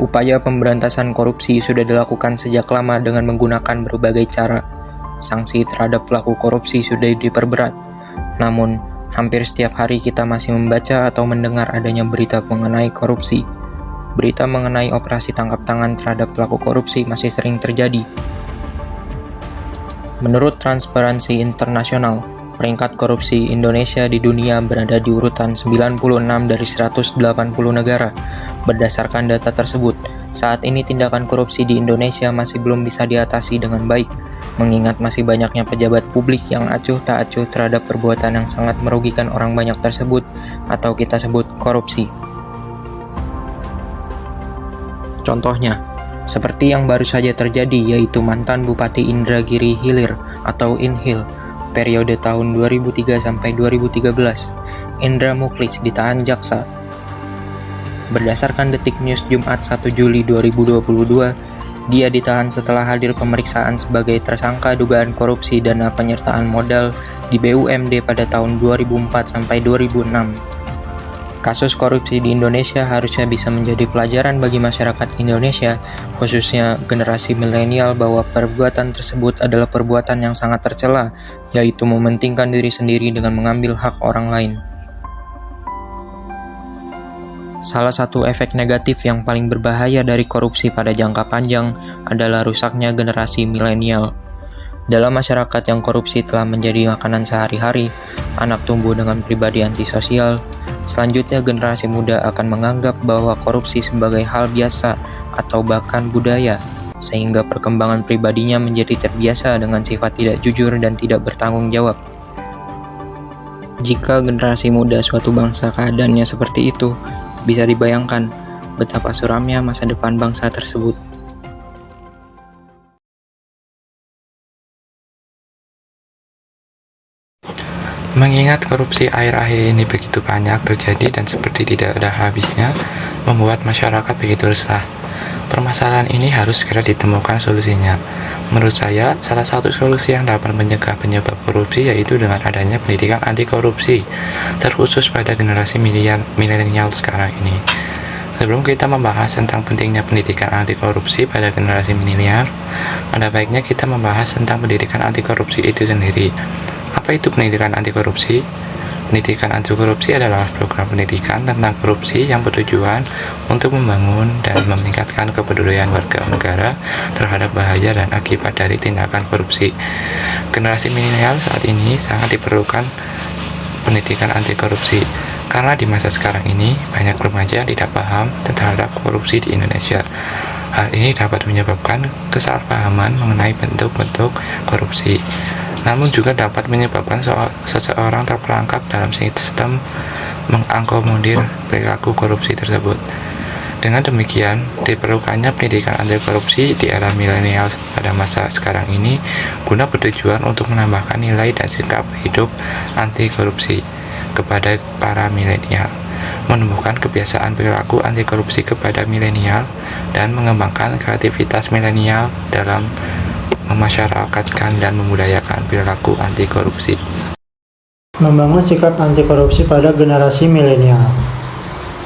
Upaya pemberantasan korupsi sudah dilakukan sejak lama dengan menggunakan berbagai cara. Sanksi terhadap pelaku korupsi sudah diperberat. Namun, hampir setiap hari kita masih membaca atau mendengar adanya berita mengenai korupsi. Berita mengenai operasi tangkap tangan terhadap pelaku korupsi masih sering terjadi. Menurut Transparansi Internasional, peringkat korupsi Indonesia di dunia berada di urutan 96 dari 180 negara. Berdasarkan data tersebut, saat ini tindakan korupsi di Indonesia masih belum bisa diatasi dengan baik, mengingat masih banyaknya pejabat publik yang acuh tak acuh terhadap perbuatan yang sangat merugikan orang banyak tersebut, atau kita sebut korupsi. Contohnya, seperti yang baru saja terjadi yaitu mantan Bupati Indragiri Hilir atau Inhil, periode tahun 2003 sampai 2013, Indra Muklis ditahan jaksa. Berdasarkan Detik News Jumat 1 Juli 2022, dia ditahan setelah hadir pemeriksaan sebagai tersangka dugaan korupsi dana penyertaan modal di BUMD pada tahun 2004 sampai 2006. Kasus korupsi di Indonesia harusnya bisa menjadi pelajaran bagi masyarakat Indonesia, khususnya generasi milenial, bahwa perbuatan tersebut adalah perbuatan yang sangat tercela, yaitu mementingkan diri sendiri dengan mengambil hak orang lain. Salah satu efek negatif yang paling berbahaya dari korupsi pada jangka panjang adalah rusaknya generasi milenial. Dalam masyarakat yang korupsi telah menjadi makanan sehari-hari, anak tumbuh dengan pribadi antisosial. Selanjutnya, generasi muda akan menganggap bahwa korupsi sebagai hal biasa atau bahkan budaya, sehingga perkembangan pribadinya menjadi terbiasa dengan sifat tidak jujur dan tidak bertanggung jawab. Jika generasi muda suatu bangsa keadaannya seperti itu, bisa dibayangkan betapa suramnya masa depan bangsa tersebut. Mengingat korupsi akhir-akhir ini begitu banyak terjadi dan seperti tidak ada habisnya, membuat masyarakat begitu resah. Permasalahan ini harus segera ditemukan solusinya. Menurut saya, salah satu solusi yang dapat mencegah penyebab korupsi yaitu dengan adanya pendidikan anti korupsi, terkhusus pada generasi milenial sekarang ini. Sebelum kita membahas tentang pentingnya pendidikan anti korupsi pada generasi milenial, ada baiknya kita membahas tentang pendidikan anti korupsi itu sendiri. Apa itu pendidikan anti korupsi? Pendidikan anti korupsi adalah program pendidikan tentang korupsi yang bertujuan untuk membangun dan meningkatkan kepedulian warga negara terhadap bahaya dan akibat dari tindakan korupsi. Generasi milenial saat ini sangat diperlukan pendidikan anti korupsi, karena di masa sekarang ini banyak remaja yang tidak paham terhadap korupsi di Indonesia. Hal ini dapat menyebabkan kesalahpahaman mengenai bentuk-bentuk korupsi, namun juga dapat menyebabkan seseorang terperangkap dalam sistem mengakomodir perilaku korupsi tersebut. Dengan demikian, diperlukannya pendidikan anti korupsi di era milenial pada masa sekarang ini guna bertujuan untuk menambahkan nilai dan sikap hidup anti korupsi kepada para milenial, menumbuhkan kebiasaan perilaku anti korupsi kepada milenial, dan mengembangkan kreativitas milenial dalam memasyarakatkan dan membudayakan perilaku anti korupsi. Membangun sikap anti korupsi pada generasi milenial,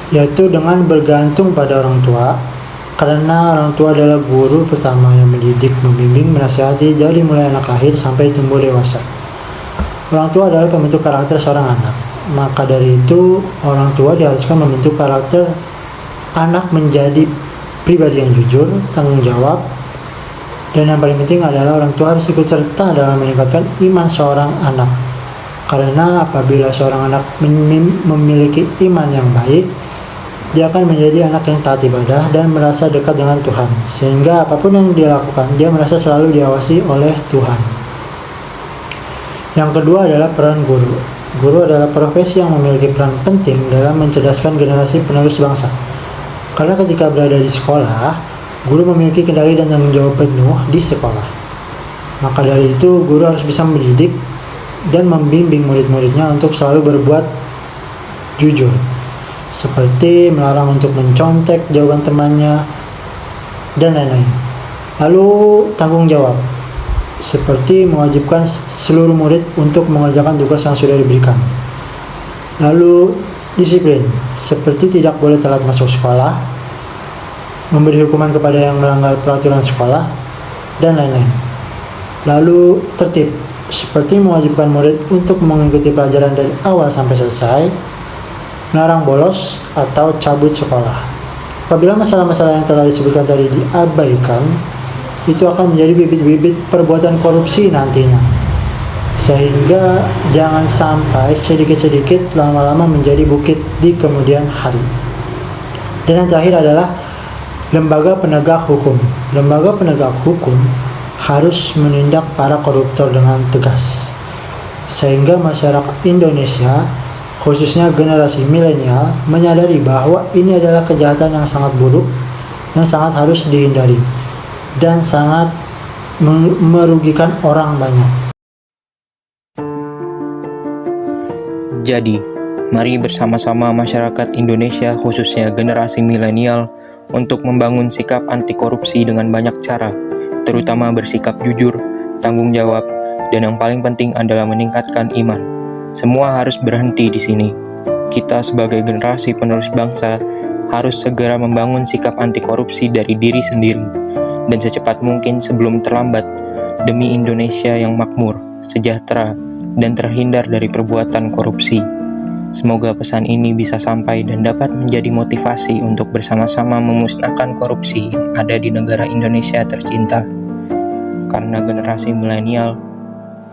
yaitu dengan bergantung pada orang tua, karena orang tua adalah guru pertama yang mendidik, membimbing, menasihati dari mulai anak lahir sampai tumbuh dewasa. Orang tua adalah pembentuk karakter seorang anak, maka dari itu orang tua diharuskan membentuk karakter anak menjadi pribadi yang jujur, tanggung jawab, dan yang paling penting adalah orang tua harus ikut serta dalam meningkatkan iman seorang anak. Karena apabila seorang anak memiliki iman yang baik, dia akan menjadi anak yang taat ibadah dan merasa dekat dengan Tuhan. Sehingga apapun yang dia lakukan, dia merasa selalu diawasi oleh Tuhan. Yang kedua adalah peran guru. Guru adalah profesi yang memiliki peran penting dalam mencerdaskan generasi penerus bangsa. Karena ketika berada di sekolah, guru memiliki kendali dan tanggung jawab penuh di sekolah. Maka dari itu, guru harus bisa mendidik dan membimbing murid-muridnya untuk selalu berbuat jujur, seperti melarang untuk mencontek jawaban temannya, dan lain-lain. Lalu tanggung jawab, seperti mewajibkan seluruh murid untuk mengerjakan tugas yang sudah diberikan. Lalu disiplin, seperti tidak boleh telat masuk sekolah, memberi hukuman kepada yang melanggar peraturan sekolah, dan lain-lain. Lalu tertib, seperti mewajibkan murid untuk mengikuti pelajaran dari awal sampai selesai, melarang bolos atau cabut sekolah. Apabila masalah-masalah yang telah disebutkan tadi diabaikan, itu akan menjadi bibit-bibit perbuatan korupsi nantinya. Sehingga jangan sampai sedikit-sedikit lama-lama menjadi bukit di kemudian hari. Dan yang terakhir adalah lembaga penegak hukum. Lembaga penegak hukum harus menindak para koruptor dengan tegas. Sehingga masyarakat Indonesia, khususnya generasi milenial, menyadari bahwa ini adalah kejahatan yang sangat buruk, yang sangat harus dihindari, dan sangat merugikan orang banyak. Jadi, mari bersama-sama masyarakat Indonesia khususnya generasi milenial untuk membangun sikap anti korupsi dengan banyak cara, terutama bersikap jujur, tanggung jawab, dan yang paling penting adalah meningkatkan iman. Semua harus berhenti di sini. Kita sebagai generasi penerus bangsa harus segera membangun sikap anti korupsi dari diri sendiri dan secepat mungkin sebelum terlambat demi Indonesia yang makmur, sejahtera, dan terhindar dari perbuatan korupsi. Semoga pesan ini bisa sampai dan dapat menjadi motivasi untuk bersama-sama memusnahkan korupsi yang ada di negara Indonesia tercinta. Karena generasi milenial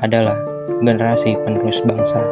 adalah generasi penerus bangsa.